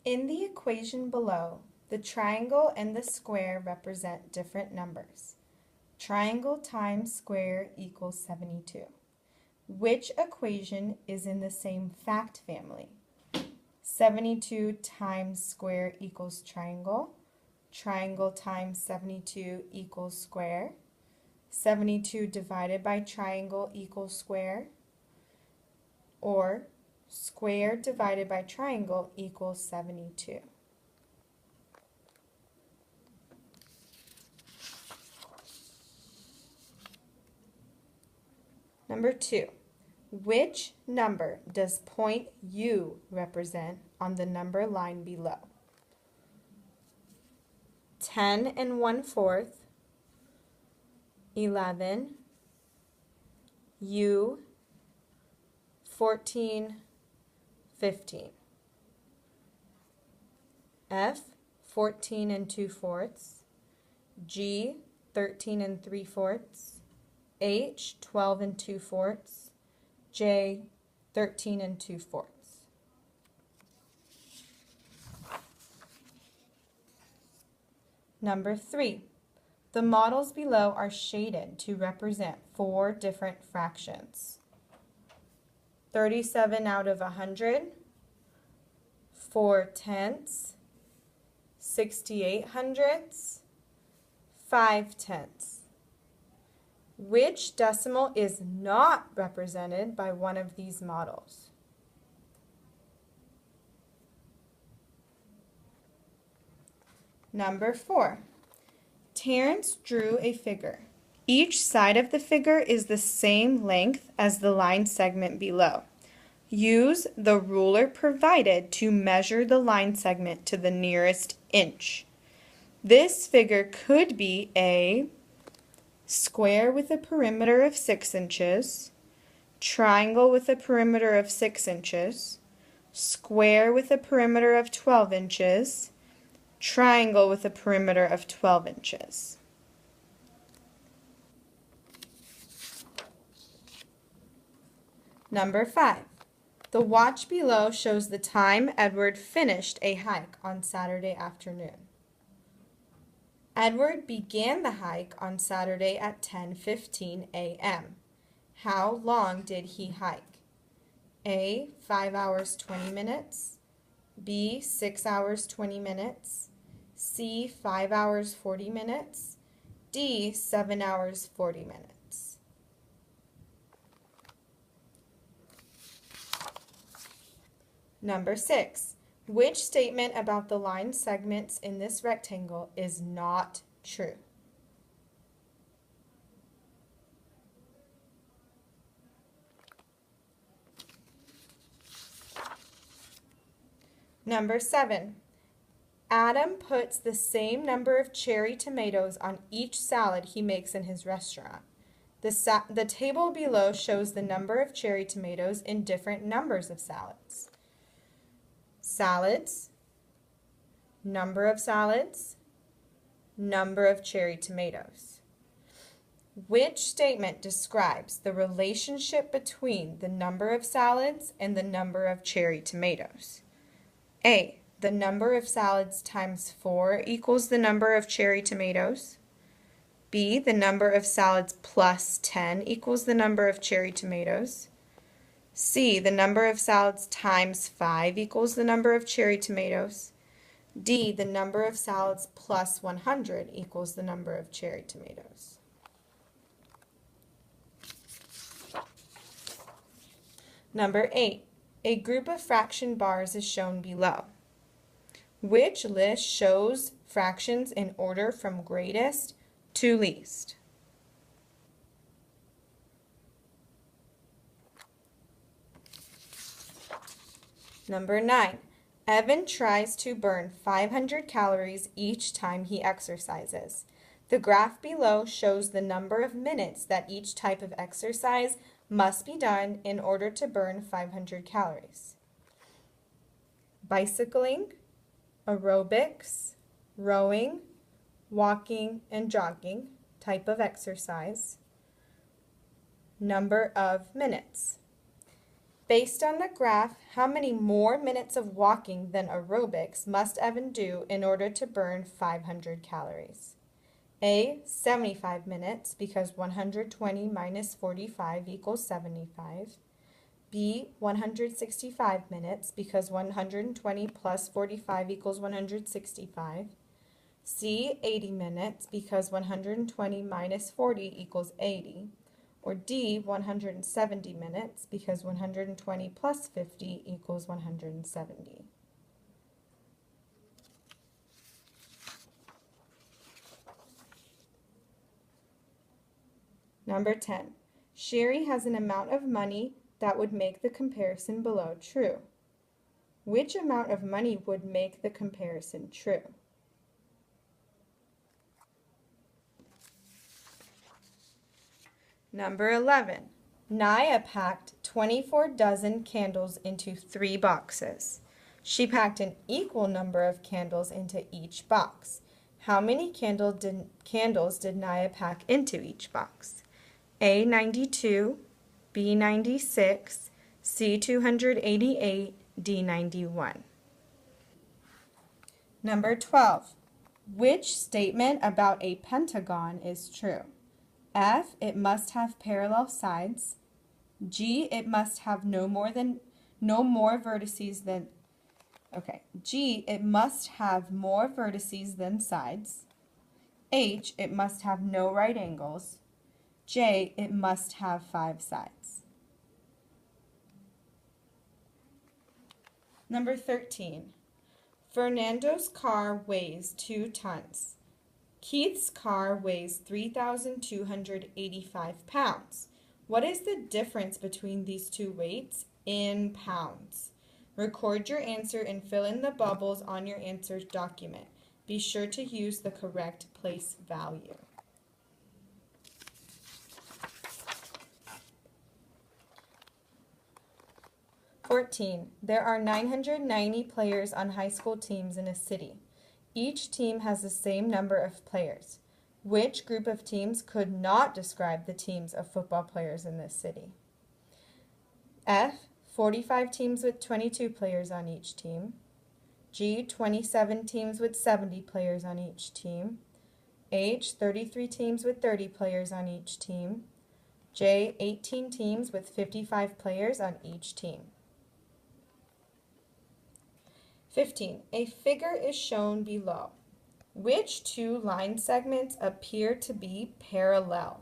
In the equation below, the triangle and the square represent different numbers. Triangle times square equals 72. Which equation is in the same fact family? 72 times square equals triangle. Triangle times 72 equals square. 72 divided by triangle equals square. Or square divided by triangle equals 72. Number 2. Which number does point U represent on the number line below? 10 and 1/4, 11, U, 14, 15. F, 14 and 2/4, G, 13 and 3/4, H, 12 and 2/4, J, 13 and 2/4. Number 3. The models below are shaded to represent 4 different fractions. 37 out of 100, 4 tenths, 68 hundredths, 5 tenths. Which decimal is not represented by one of these models? Number 4. Terrence drew a figure. Each side of the figure is the same length as the line segment below. Use the ruler provided to measure the line segment to the nearest inch. This figure could be a square with a perimeter of 6 inches, triangle with a perimeter of 6 inches, square with a perimeter of 12 inches, triangle with a perimeter of 12 inches. Number 5. The watch below shows the time Edward finished a hike on Saturday afternoon. Edward began the hike on Saturday at 10:15 a.m. How long did he hike? A, 5 hours 20 minutes, B, 6 hours 20 minutes, C, 5 hours 40 minutes, D, 7 hours 40 minutes. Number 6. Which statement about the line segments in this rectangle is not true? Number 7. Adam puts the same number of cherry tomatoes on each salad he makes in his restaurant. The table below shows the number of cherry tomatoes in different numbers of salads. Salads, number of salads, number of cherry tomatoes. Which statement describes the relationship between the number of salads and the number of cherry tomatoes? A, the number of salads times 4 equals the number of cherry tomatoes. B, the number of salads plus 10 equals the number of cherry tomatoes. C, the number of salads times 5 equals the number of cherry tomatoes. D, the number of salads plus 100 equals the number of cherry tomatoes. Number 8. A group of fraction bars is shown below. Which list shows fractions in order from greatest to least? Number 9. Evan tries to burn 500 calories each time he exercises. The graph below shows the number of minutes that each type of exercise must be done in order to burn 500 calories. Bicycling, aerobics, rowing, walking, and jogging, type of exercise. Number of minutes. Based on the graph, how many more minutes of walking than aerobics must Evan do in order to burn 500 calories? A, 75 minutes, because 120 minus 45 equals 75. B, 165 minutes, because 120 plus 45 equals 165. C, 80 minutes, because 120 minus 40 equals 80. Or D, 170 minutes, because 120 plus 50 equals 170. Number 10. Sherry has an amount of money that would make the comparison below true. Which amount of money would make the comparison true? Number 11. Naya packed 24 dozen candles into 3 boxes. She packed an equal number of candles into each box. How many candles did Naya pack into each box? A, 92, B, 96, C, 288, D, 91. Number 12. Which statement about a pentagon is true? F, it must have parallel sides. G, it must have no more vertices than, G, it must have more vertices than sides. H, it must have no right angles. J, it must have 5 sides. Number 13. Fernando's car weighs 2 tons. Keith's car weighs 3,285 pounds. What is the difference between these two weights in pounds? Record your answer and fill in the bubbles on your answer document. Be sure to use the correct place value. There are 990 players on high school teams in a city. Each team has the same number of players. Which group of teams could not describe the teams of football players in this city? F, 45 teams with 22 players on each team. G, 27 teams with 70 players on each team. H, 33 teams with 30 players on each team. J, 18 teams with 55 players on each team. 15. A figure is shown below. Which 2 line segments appear to be parallel?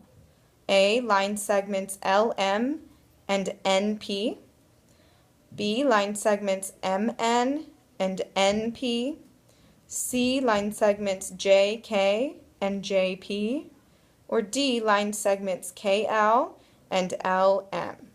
A, line segments LM and NP. B, line segments MN and NP. C, line segments JK and JP. Or D, line segments KL and LM.